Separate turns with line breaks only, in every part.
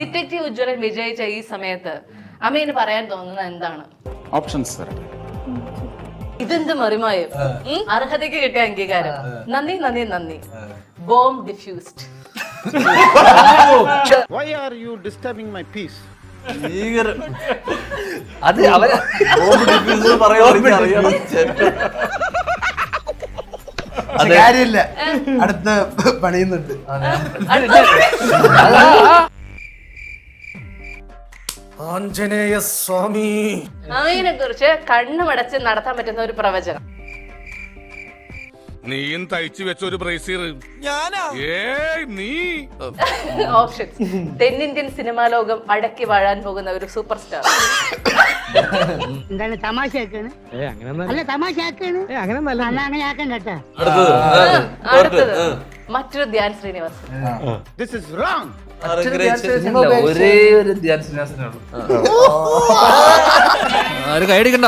Detective Ujjwalan വിജയിച്ച ഈ സമയത്ത് അമ്മേന് പറയാൻ തോന്നുന്നത് എന്താണ്?
ഓപ്ഷൻസ്
ഇതെന്ത് മറിമായും അർഹതയ്ക്ക് കിട്ടിയ അംഗീകാരം. നന്ദി നന്ദി നന്ദി. Bomb diffused.
Why are you disturbing my peace?
അത് അവര്
കാര്യമില്ല, അടുത്ത പണിയുന്നുണ്ട്. ആഞ്ജനേയ സ്വാമി.
അമ്മയെ കുറിച്ച് കണ്ണുമടച്ച് നടത്താൻ പറ്റുന്ന ഒരു പ്രവചനം.
നീയും തയ്ച്ചു വെച്ച ഒരു ബ്രേസീർ. നീ
ഓപ്ഷൻസ്: തെന്നിന്ത്യൻ സിനിമാ ലോകം അടക്കി വാഴാൻ പോകുന്ന ഒരു സൂപ്പർ സ്റ്റാർ.
എന്താണ് തമാശയാക്കാണ്? അല്ല തമാശയാക്കാണ്, അങ്ങനെ ആക്കണ്ട കേട്ടാ.
അടുത്തത് മറ്റൊരു Dhyan Sreenivasan.
This is wrong.
ഒരേ ഒരു ധ്യാൻ ശ്രീനിവാസനുള്ളൂ. കൈയടിക്കണ്ട.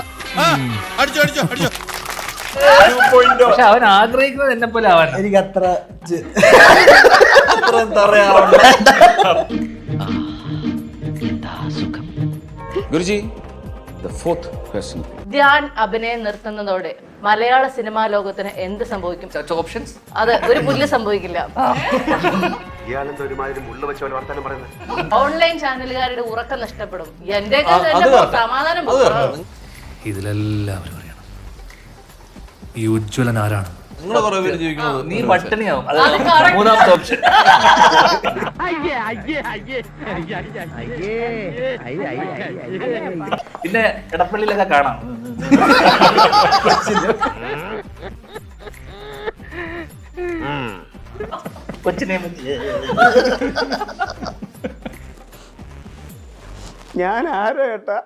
പക്ഷെ അവൻ ആഗ്രഹിക്കുന്നത് എന്നെ പോലെ ആവാൻ.
എനിക്ക് അത്ര
Guruji, the fourth question.
Dhyan അഭിനയം നിർത്തുന്നതോടെ മലയാള സിനിമാ ലോകത്തിന് എന്ത് സംഭവിക്കും?
ഓപ്ഷൻസ്.
അത് ഒരു പുല്ല് സംഭവിക്കില്ല. ഓൺലൈൻ ചാനലുകാരുടെ ഉറക്കം നഷ്ടപ്പെടും. എന്റെ സമാധാനം പോകും.
ഇതിലെല്ലാവരും അറിയണം ഈ ഉജ്ജ്വലൻ ആരാണ്.
നീ പട്ടിണിയാവും.
അത് correct.
മൂന്നാമത്തെ ഓപ്ഷൻ. പിന്നെ എടപ്പള്ളിയിലൊക്കെ കാണാം. കൊച്ചിനെ പറ്റി
ഞാൻ ആരോ ഏട്ടാ